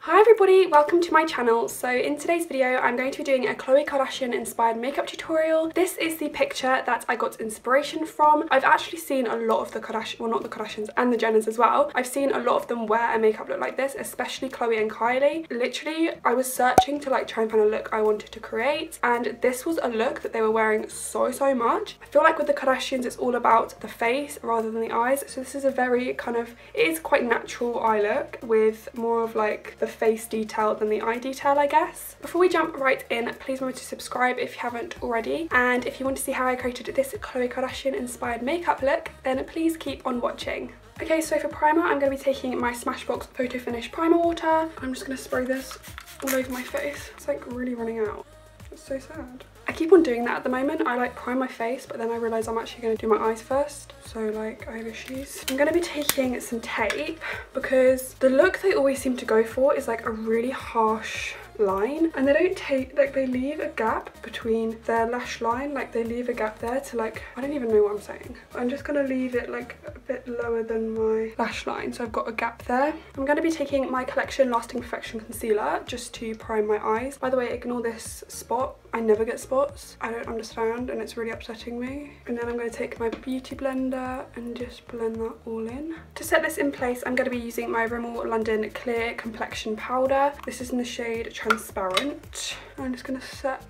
Hi everybody, welcome to my channel. So in today's video I'm going to be doing a Khloe Kardashian inspired makeup tutorial. This is the picture that I got inspiration from. I've actually seen a lot of the Kardashians, well not the Kardashians and the Jenners as well. I've seen a lot of them wear a makeup look like this, especially Khloe and Kylie. Literally I was searching to like try and find a look I wanted to create, and this was a look that they were wearing so much. I feel like with the Kardashians it's all about the face rather than the eyes, so this is a very kind of, it is quite natural eye look with more of like the face detail than the eye detail, I guess. Before we jump right in, please remember to subscribe if you haven't already, and if you want to see how I created this Khloe Kardashian inspired makeup look, then please keep on watching. Okay, so for primer I'm going to be taking my Smashbox Photo Finish Primer Water. I'm just going to spray this all over my face. It's like really running out. It's so sad. I keep on doing that at the moment. I like prime my face, but then I realise I'm actually going to do my eyes first. So like I have issues. I'm going to be taking some tape because the look they always seem to go for is like a really harsh line, and they don't take, like they leave a gap between their lash line, like they leave a gap there to like, I don't even know what I'm saying. I'm just going to leave it like a bit lower than my lash line, so I've got a gap there. I'm going to be taking my Complexion Lasting Perfection Concealer just to prime my eyes. By the way, ignore this spot. I never get spots. I don't understand and it's really upsetting me. And then I'm going to take my beauty blender and just blend that all in. To set this in place, I'm going to be using my Rimmel London Clear Complexion Powder. This is in the shade Transparent. I'm just going to set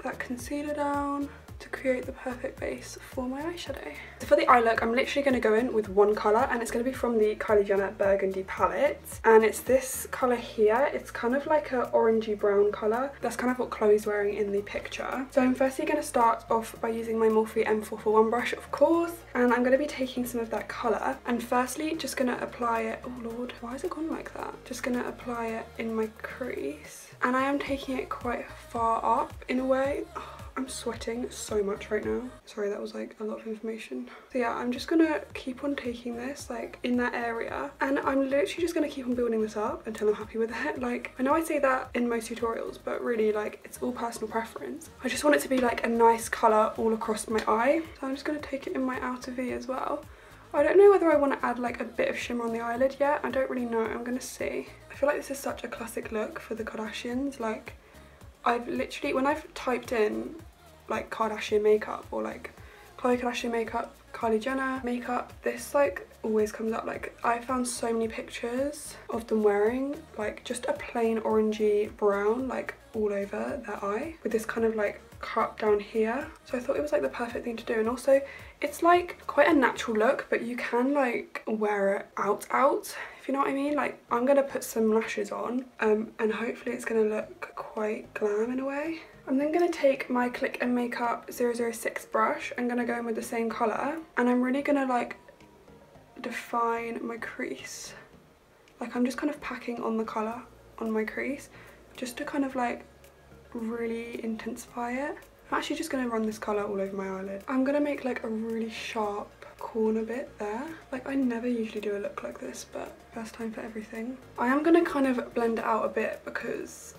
that concealer down to create the perfect base for my eyeshadow. So for the eye look, I'm literally going to go in with one colour, and it's going to be from the Kylie Jenner Burgundy palette, and it's this colour here. It's kind of like a orangey brown colour. That's kind of what Khloe's wearing in the picture. So I'm firstly going to start off by using my Morphe M441 brush, of course, and I'm going to be taking some of that colour, and firstly just going to apply it, oh lord, why has it gone like that? Just going to apply it in my crease, and I am taking it quite far up in a way. Oh, I'm sweating so much right now. Sorry, that was like a lot of information. So yeah, I'm just gonna keep on taking this like in that area, and I'm literally just gonna keep on building this up until I'm happy with it. Like, I know I say that in most tutorials, but really like it's all personal preference. I just want it to be like a nice colour all across my eye. So I'm just gonna take it in my outer V as well. I don't know whether I want to add like a bit of shimmer on the eyelid yet. I don't really know. I'm gonna see. I feel like this is such a classic look for the Kardashians. Like, I've literally, when I've typed in like Kardashian makeup or like Khloe Kardashian makeup, Kylie Jenner makeup, this like always comes up. Like, I found so many pictures of them wearing like just a plain orangey brown like all over their eye with this kind of like cut down here. So I thought it was like the perfect thing to do, and also it's like quite a natural look, but you can like wear it out if you know what I mean. Like, I'm gonna put some lashes on and hopefully it's gonna look quite glam in a way. I'm then going to take my Click and Makeup 006 brush. I'm going to go in with the same colour, and I'm really going to like define my crease. Like, I'm just kind of packing on the colour on my crease just to kind of like really intensify it. I'm actually just going to run this colour all over my eyelid. I'm going to make like a really sharp corner bit there. Like, I never usually do a look like this, but first time for everything. I am going to kind of blend it out a bit because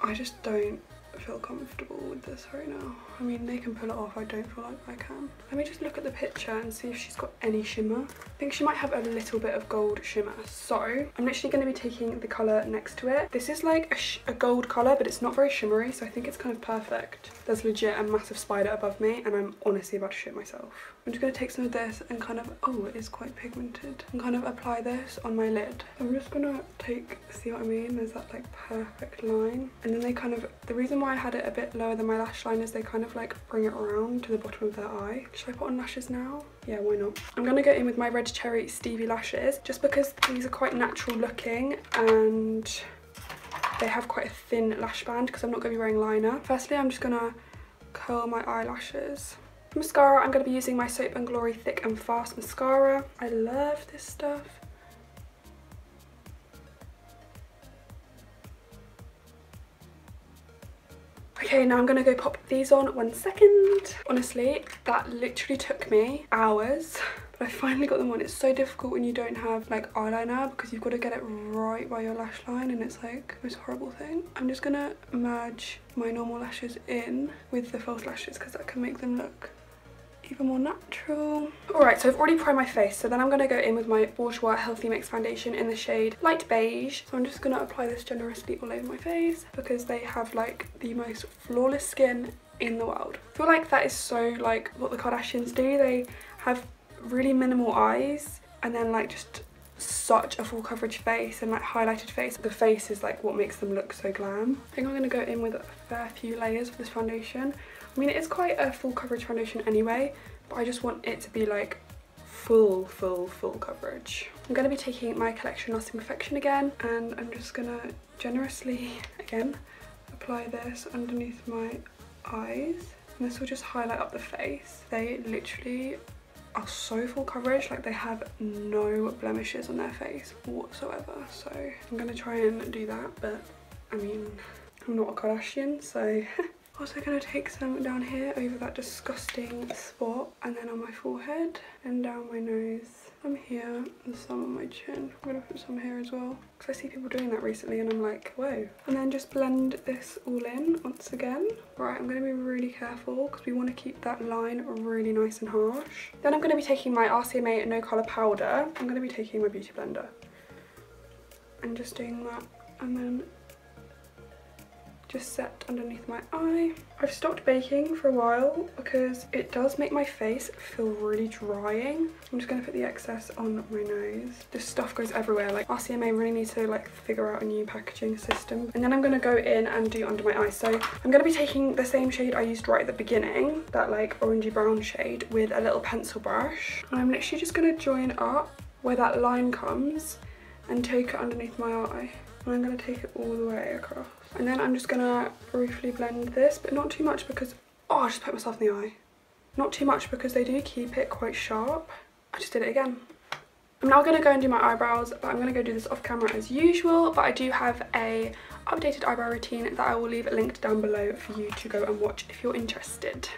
I just don't feel comfortable with this right now. I mean, they can pull it off. I don't feel like I can. Let me just look at the picture and see if she's got any shimmer. I think she might have a little bit of gold shimmer. So I'm literally going to be taking the colour next to it. This is like a gold colour, but it's not very shimmery, so I think it's kind of perfect. There's legit a massive spider above me and I'm honestly about to shit myself. I'm just going to take some of this and kind of, oh, it is quite pigmented, and kind of apply this on my lid. I'm just going to take, see what I mean? There's that like perfect line, and then they kind of, the reason why I had it a bit lower than my lash line is they kind of like bring it around to the bottom of their eye. Should I put on lashes now? Yeah, why not? I'm going to go in with my Red Cherry Stevi lashes just because these are quite natural looking and they have quite a thin lash band because I'm not going to be wearing liner. Firstly, I'm just going to curl my eyelashes. Mascara, I'm going to be using my Soap & Glory Thick and Fast Mascara. I love this stuff. I Okay, now I'm gonna go pop these on 1 second. Honestly, that literally took me hours. But I finally got them on. It's so difficult when you don't have like eyeliner because you've got to get it right by your lash line, and it's like the most horrible thing. I'm just gonna merge my normal lashes in with the false lashes because that can make them look even more natural. Alright, so I've already primed my face, so then I'm gonna go in with my Bourjois Healthy Mix foundation in the shade Light Beige. So I'm just gonna apply this generously all over my face because they have like the most flawless skin in the world. I feel like that is so like what the Kardashians do. They have really minimal eyes and then like just such a full coverage face and like highlighted face. The face is like what makes them look so glam. I think I'm gonna go in with a fair few layers of this foundation. I mean, it is quite a full coverage foundation anyway, but I just want it to be like full coverage. I'm gonna be taking my Collection Lasting Perfection again, and I'm just gonna generously again apply this underneath my eyes, and this will just highlight up the face. They literally are so full coverage, like they have no blemishes on their face whatsoever. So I'm gonna try and do that, but I mean, I'm not a Kardashian, so also gonna take some down here over that disgusting spot, and then on my forehead and down my nose, some here and some on my chin. I'm gonna put some here as well because I see people doing that recently and I'm like, whoa. And then just blend this all in once again. Right, I'm gonna be really careful because we want to keep that line really nice and harsh. Then I'm gonna be taking my RCMA No Colour powder. I'm gonna be taking my beauty blender and just doing that, and then just set underneath my eye. I've stopped baking for a while because it does make my face feel really drying. I'm just going to put the excess on my nose. This stuff goes everywhere. Like RCMA really need to like figure out a new packaging system. And then I'm going to go in and do under my eye. So I'm going to be taking the same shade I used right at the beginning, that like orangey brown shade, with a little pencil brush. And I'm literally just going to join up where that line comes and take it underneath my eye. And I'm going to take it all the way across. And then I'm just going to briefly blend this, but not too much because, oh, I just put myself in the eye. Not too much because they do keep it quite sharp. I just did it again. I'm now going to go and do my eyebrows, but I'm going to go do this off camera as usual. But I do have a updated eyebrow routine that I will leave linked down below for you to go and watch if you're interested.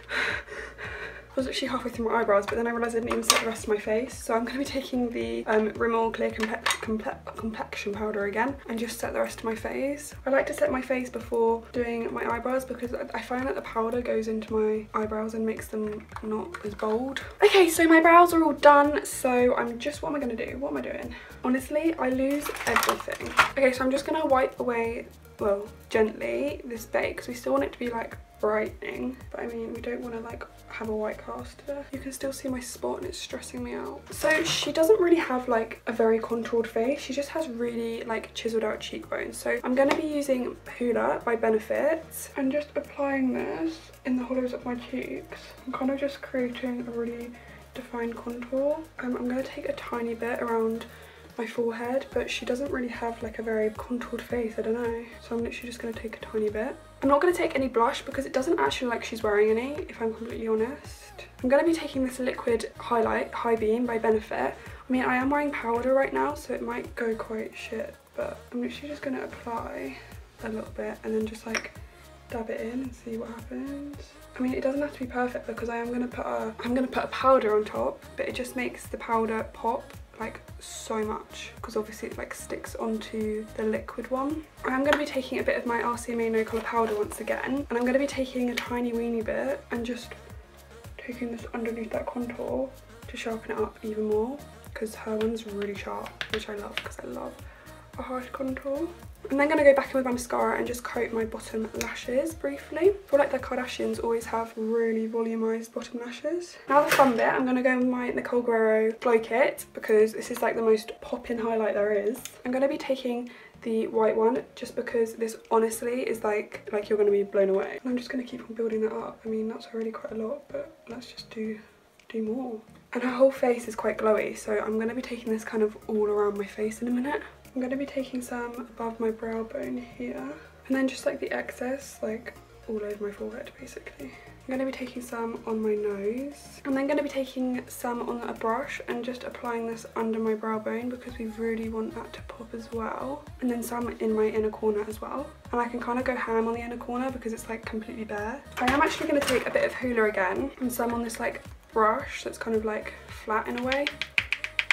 I was actually halfway through my eyebrows, but then I realised I didn't even set the rest of my face. So I'm going to be taking the Rimmel Clear Complexion powder again and just set the rest of my face. I like to set my face before doing my eyebrows because I find that the powder goes into my eyebrows and makes them not as bold. Okay, so my brows are all done. So I'm just, what am I going to do? What am I doing? Honestly, I lose everything. Okay, so I'm just going to wipe away, well, gently, this bake because we still want it to be like brightening, but I mean, we don't want to like have a white cast there. You can still see my spot and it's stressing me out. So she doesn't really have like a very contoured face. She just has really like chiseled out cheekbones. So I'm going to be using Hoola by Benefit and just applying this in the hollows of my cheeks. I'm kind of just creating a really defined contour. I'm going to take a tiny bit around my forehead, but she doesn't really have like a very contoured face, I don't know. So I'm literally just going to take a tiny bit. I'm not going to take any blush because it doesn't actually look like she's wearing any, if I'm completely honest. I'm going to be taking this liquid highlight, High Beam by Benefit. I mean, I am wearing powder right now, so it might go quite shit, but I'm literally just going to apply a little bit and then just like dab it in and see what happens. I mean, it doesn't have to be perfect because I'm going to put a powder on top, but it just makes the powder pop like so much because obviously it like sticks onto the liquid one. I'm going to be taking a bit of my RCMA No Colour powder once again, and I'm going to be taking a tiny weeny bit and just taking this underneath that contour to sharpen it up even more because her one's really sharp, which I love because I love a harsh contour. I'm then going to go back in with my mascara and just coat my bottom lashes briefly. I feel like the Kardashians always have really volumised bottom lashes. Now the fun bit, I'm going to go with my Nicole Guerriero Glow Kit because this is like the most pop-in highlight there is. I'm going to be taking the white one just because this honestly is like you're going to be blown away. And I'm just going to keep on building that up. I mean, that's already quite a lot, but let's just do more. And her whole face is quite glowy, so I'm going to be taking this kind of all around my face in a minute. I'm going to be taking some above my brow bone here, and then just like the excess like all over my forehead basically. I'm going to be taking some on my nose. I'm then going to be taking some on a brush and just applying this under my brow bone because we really want that to pop as well. And then some in my inner corner as well. And I can kind of go ham on the inner corner because it's like completely bare. I am actually going to take a bit of Hoola again and some on this like brush that's kind of like flat in a way.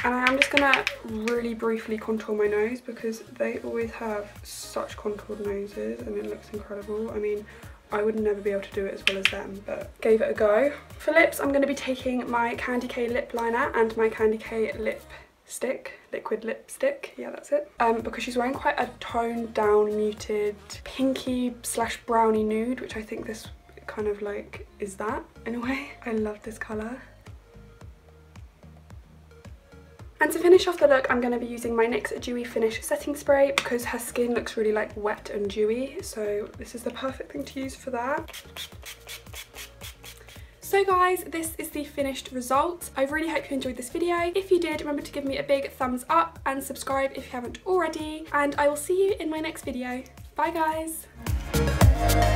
And I am just going to really briefly contour my nose because they always have such contoured noses and it looks incredible. I mean, I would never be able to do it as well as them, but gave it a go. For lips, I'm going to be taking my Candy K lip liner and my Candy K lipstick, liquid lipstick, yeah that's it. Because she's wearing quite a toned down, muted, pinky / brownie nude, which I think this kind of like is that in a way. I love this colour. And to finish off the look, I'm going to be using my NYX Dewy Finish Setting Spray because her skin looks really like wet and dewy. So this is the perfect thing to use for that. So guys, this is the finished result. I really hope you enjoyed this video. If you did, remember to give me a big thumbs up and subscribe if you haven't already. And I will see you in my next video. Bye guys.